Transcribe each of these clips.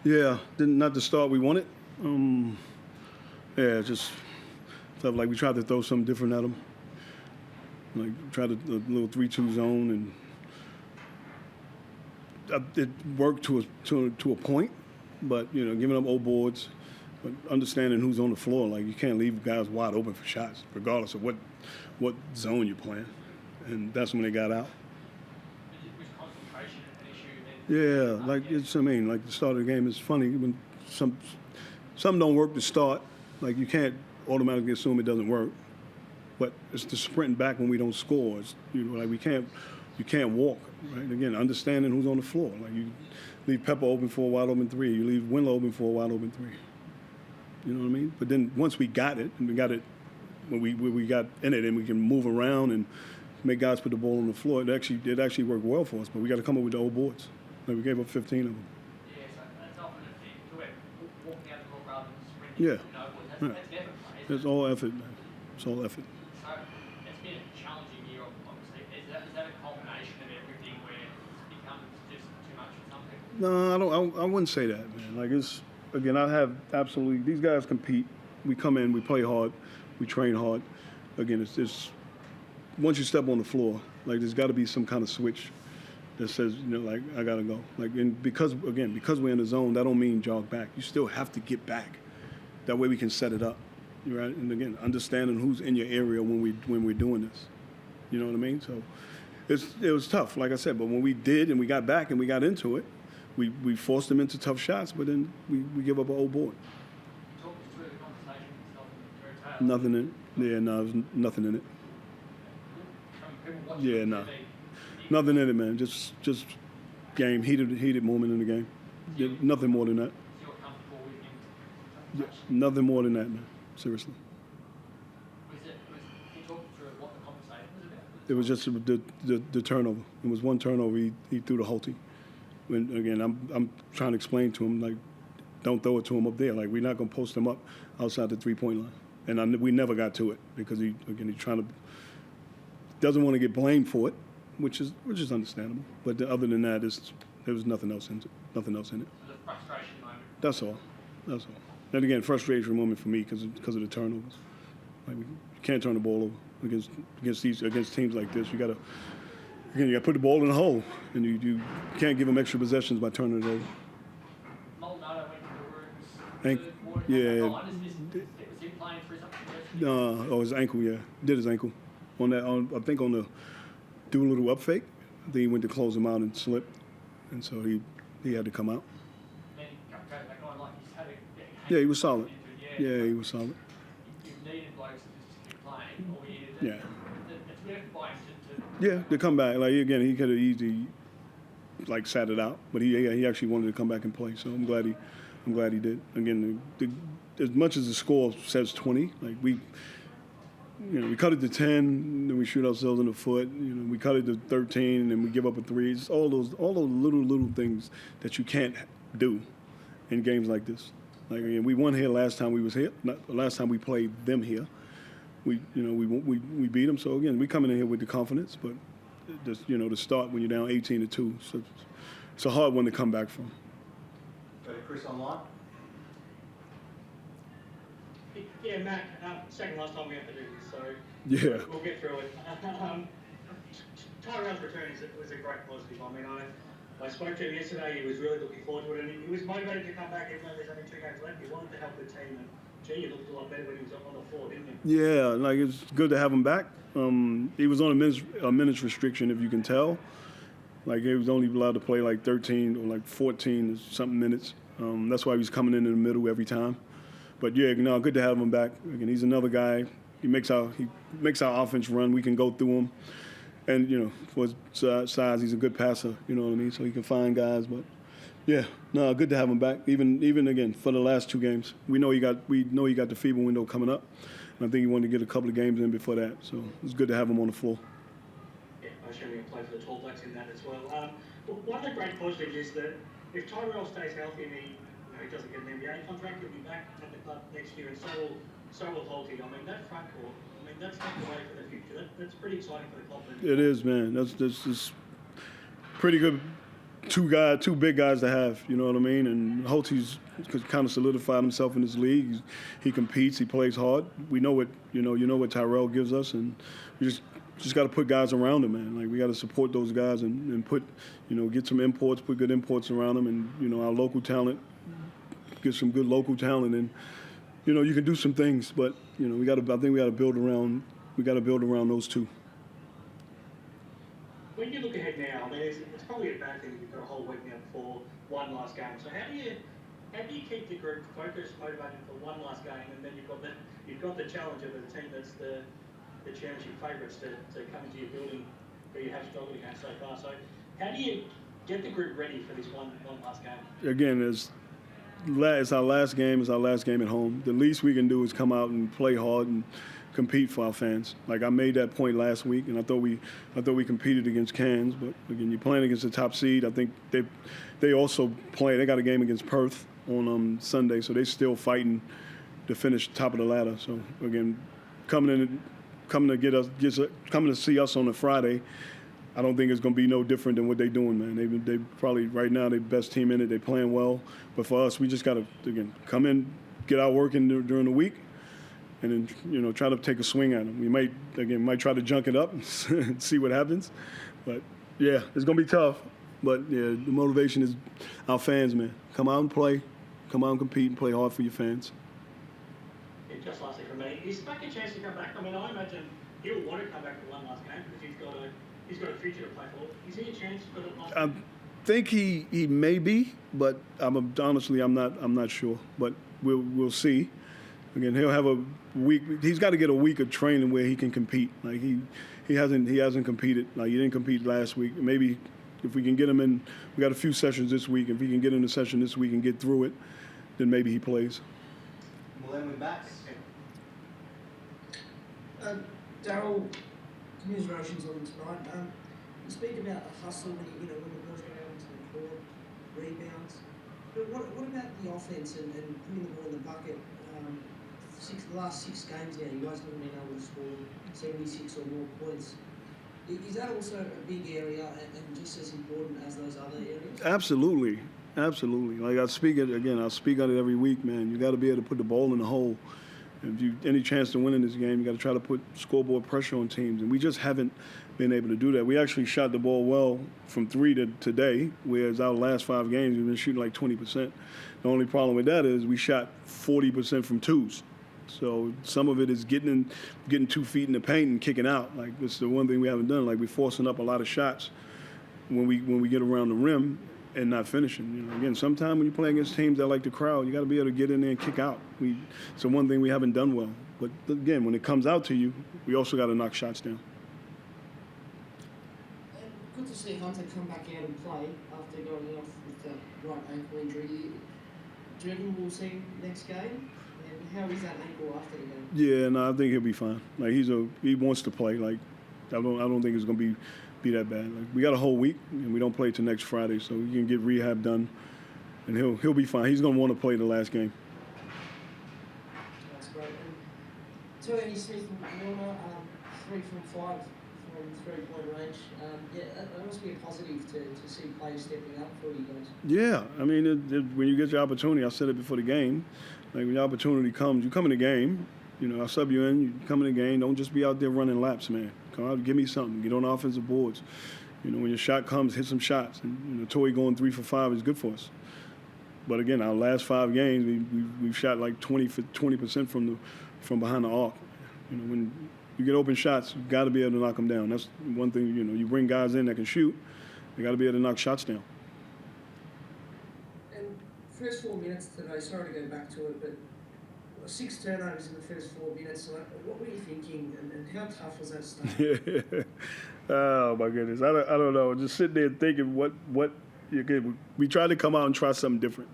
Yeah, not the start we wanted. Yeah, just stuff like we tried to throw something different at them. Like tried a little 3-2 zone, and it worked to a point. But giving up old boards, but understanding who's on the floor. Like you can't leave guys wide open for shots, regardless of what zone you're playing. And that's when they got out. Was concentration an issue Yeah, then? like the start of the game is funny when some don't work to start. Like you can't automatically assume it doesn't work, but it's the sprinting back when we don't score. It's, like you can't walk. Right? Again, understanding who's on the floor. Like you leave Pepper open for a wide open three. You leave Winlow open for a wide open three. You know what I mean? But then once we got it, and we got it when we got in it, and we can move around and make guys put the ball on the floor. It actually worked well for us. But we got to come up with the old boards. Like we gave up 15 of them. Yeah, so that's often a thing. Walking out the court rather than sprinting. Yeah. That's effort, right? It's all effort, man. It's all effort. So it's been a challenging year, obviously. Is that a culmination of everything where it's become just too much for some people? No, I wouldn't say that, man. Like again, I have absolutely. These guys compete. We come in, we play hard, we train hard. Again, it's once you step on the floor, like there's got to be some kind of switch that says, like I gotta go. Like, and because we're in the zone, that don't mean jog back. You still have to get back. That way we can set it up, right? And again, understanding who's in your area when we're doing this. You know what I mean? So it was tough, like I said. But when we did and we got back and we got into it, we forced them into tough shots. But then we give up an old board. Talk us through the conversation with yourself and Nothing in it. Yeah, no, there's nothing in it. from people watching Yeah, on no. TV. Nothing in it, man. Just game, heated moment in the game. Yeah, nothing more than that. You're comfortable with him. Yeah, nothing more than that, man. Seriously. Can you talk through what the conversation was about? It was just the turnover. It was one turnover. He threw the Hulty. When again, I'm trying to explain to him, like, don't throw it to him up there. Like, we're not gonna post him up outside the 3-point line. And we never got to it because he's trying to doesn't want to get blamed for it, which is understandable. But other than that, there was nothing else in it. Nothing else in it. The frustration moment. That's all. And again, frustration moment for me because of the turnovers. Like you can't turn the ball over against teams like this. You gotta put the ball in the hole, and you can't give them extra possessions by turning it over. Maldonado went to the rooms. Yeah. Was he playing through something? His ankle. Yeah, did his ankle on that. I think on the do a little up fake. I think he went to close him out and slipped, and so he had to come out. Then he goes back on like he's had Yeah, he was solid. Yeah, Yeah, he was solid. You needed blokes to just keep playing, or you needed Yeah. It's good by him Yeah, to come back. Like again, he could have easily like sat it out, but he actually wanted to come back and play. So I'm glad he did. Again, as much as the score says 20, like we cut it to 10, then we shoot ourselves in the foot. We cut it to 13, and then we give up a 3. It's all those little things that you can't do in games like this. Like again, we won here last time we was here. Not the last time we played them here. We beat them. So again, we coming in here with the confidence, but just to start when you're down 18-2, so it's a hard one to come back from. Go to Chris online. Yeah, Matt, second last time we have to do this, so Yeah. we'll get through it. Tyrell's return was a great positive. I mean, I spoke to him yesterday. He was really looking forward to it, and he was motivated to come back even though there's only 2 games left. He wanted to help the team, and gee, he looked a lot better when he was on the floor, didn't he? Yeah, like it's good to have him back. He was on a minutes restriction, if you can tell. Like he was only allowed to play like 13 or like 14 or something minutes. That's why he was coming in the middle every time. But yeah, good to have him back. Again, he's another guy. He makes our offense run. We can go through him, and for his size, he's a good passer. You know what I mean? So he can find guys. But yeah, good to have him back. Even again for the last 2 games, we know he got the FIBA window coming up, and I think he wanted to get a couple of games in before that. So it's good to have him on the floor. Yeah, I'm sure he'll play for the Tall Blacks in that as well. One of the great positives is that if Tyrell stays healthy and he doesn't get an NBA contract, he'll be back at the club next year, and so will Holty. I mean, that front court, that's not the way for the future. That's pretty exciting for the club. It is, man. That's pretty good two big guys to have. You know what I mean? And Holtzy's kind of solidified himself in this league. He competes. He plays hard. We know what what Tyrell gives us, and we just got to put guys around him, man. Like we got to support those guys and put get some imports, put good imports around them, and our local talent, get some good local talent, and you can do some things. But I think we got to build around. We got to build around those two. When you look ahead now, I mean, it's probably a bad thing that you've got a whole week now before one last game. So how do you keep the group focused, motivated for one last game, and then you've got the challenge of a team that's the championship favourites to come into your building where you have struggled against so far. So how do you get the group ready for this one last game? Again, it's our last game. It's our last game at home. The least we can do is come out and play hard and compete for our fans. Like I made that point last week, and I thought we competed against Cairns, but again, you're playing against the top seed. I think they also play. They got a game against Perth on Sunday, so they're still fighting to finish top of the ladder. So again, coming to see us on a Friday, I don't think it's going to be no different than what they're doing, man. They probably right now they're the best team in it. They're playing well, but for us, we just got to again come in, get our work in during the week, and then try to take a swing at them. We might try to junk it up and see what happens, but yeah, it's gonna be tough. But yeah, the motivation is our fans, man. Come out and play, come out and compete and play hard for your fans. Yeah, just lastly from me, is Spack a chance to come back? I mean, I imagine he'll want to come back for one last game because he's got a future to play for. Is he a chance for the last? I think he may be, but honestly I'm not sure. But we'll see. Again, he'll have a week. He's got to get a week of training where he can compete. Like he hasn't competed. Like he didn't compete last week. Maybe if we can get him in, we got a few sessions this week. If he can get in the session this week and get through it, then maybe he plays. Well, then we're back. Darryl, commiserations on tonight. You speak about a hustle when when the ball's going out into the court, rebounds. But what about the offense and putting the ball in the bucket? The last 6 games now, you guys haven't been able to score 76 or more points. Is that also a big area and just as important as those other areas? Absolutely. Like I'll speak on it every week, man. You got to be able to put the ball in the hole. If you any chance to win in this game, you got to try to put scoreboard pressure on teams, and we just haven't been able to do that. We actually shot the ball well from 3 to today, whereas our last 5 games we've been shooting like 20%. The only problem with that is we shot 40% from 2s. So some of it is getting 2 feet in the paint and kicking out. Like this is the one thing we haven't done. Like we're forcing up a lot of shots when we get around the rim and not finishing. Again, sometimes when you play against teams that like to crowd, you got to be able to get in there and kick out. It's the one thing we haven't done well. But again, when it comes out to you, we also got to knock shots down. Good to see Hunter come back out and play after going off with the right ankle injury. Do you reckon we'll see him next game? And how is that ankle after the game? Yeah, no, I think he'll be fine. Like he wants to play. Like I don't think it's gonna be that bad. Like we got a whole week and we don't play till next Friday, so we can get rehab done, and he'll be fine. He's gonna want to play the last game. That's great. And Tony Smith and Warner, 3 from 5 from 3-point range. That must be a positive to see players stepping up for you guys. Yeah, I mean, when you get your opportunity, I said it before the game. Like when the opportunity comes, you come in the game. I sub you in. You come in the game. Don't just be out there running laps, man. Come out, give me something. Get on the offensive boards. When your shot comes, hit some shots. And Toy going 3 for 5 is good for us. But again, our last 5 games, we've shot like 20% from behind the arc. When you get open shots, you got to be able to knock them down. That's one thing. You bring guys in that can shoot. They got to be able to knock shots down. And first 4 minutes today. Sorry to go back to it, but 6 turnovers in the first 4 minutes. What were you thinking, and how tough was that start? Oh my goodness, I don't know. Just sitting there thinking what you could. We tried to come out and try something different,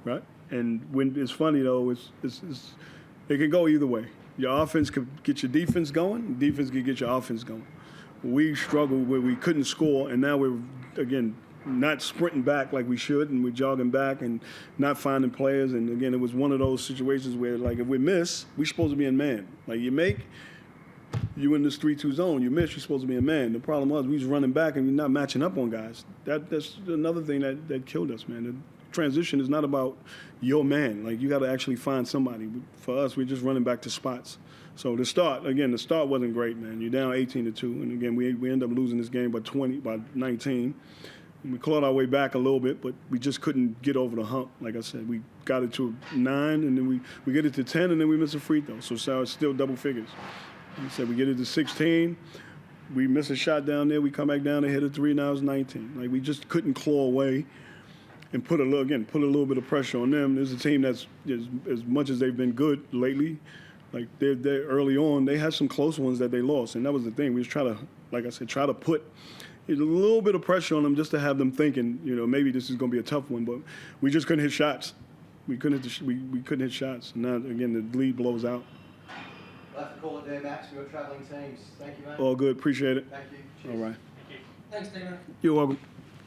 right? And when it's funny though, it can go either way. Your offense could get your defense going. Defense could get your offense going. We struggled where we couldn't score, and now we're again not sprinting back like we should, and we're jogging back and not finding players. And again, it was one of those situations where, like, if we miss, we're supposed to be in man. Like, you make, you in this 3-2 zone, you miss, you're supposed to be a man. The problem was we was running back and we're not matching up on guys. That's another thing that killed us, man. The transition is not about your man. Like, you got to actually find somebody. For us, we're just running back to spots. So the start wasn't great, man. You're down 18-2, and again, we end up losing this game by 19. And we clawed our way back a little bit, but we just couldn't get over the hump. Like I said, we got it to 9, and then we get it to 10, and then we miss a free throw. So it's still double figures. Like I said, we get it to 16. We miss a shot down there. We come back down and hit a 3. Now it's 19. Like, we just couldn't claw away and put a little bit of pressure on them. There's a team that's as much as they've been good lately. Like, they're early on, they had some close ones that they lost, and that was the thing. We was try to put a little bit of pressure on them just to have them thinking, maybe this is going to be a tough one. But we just couldn't hit shots. We couldn't hit shots. And now again, the lead blows out. We'll have to call it there, Max. We've got travelling teams. Thank you, mate. All good. Appreciate it. Thank you. Cheers. All right. Thanks, Dino. You're welcome.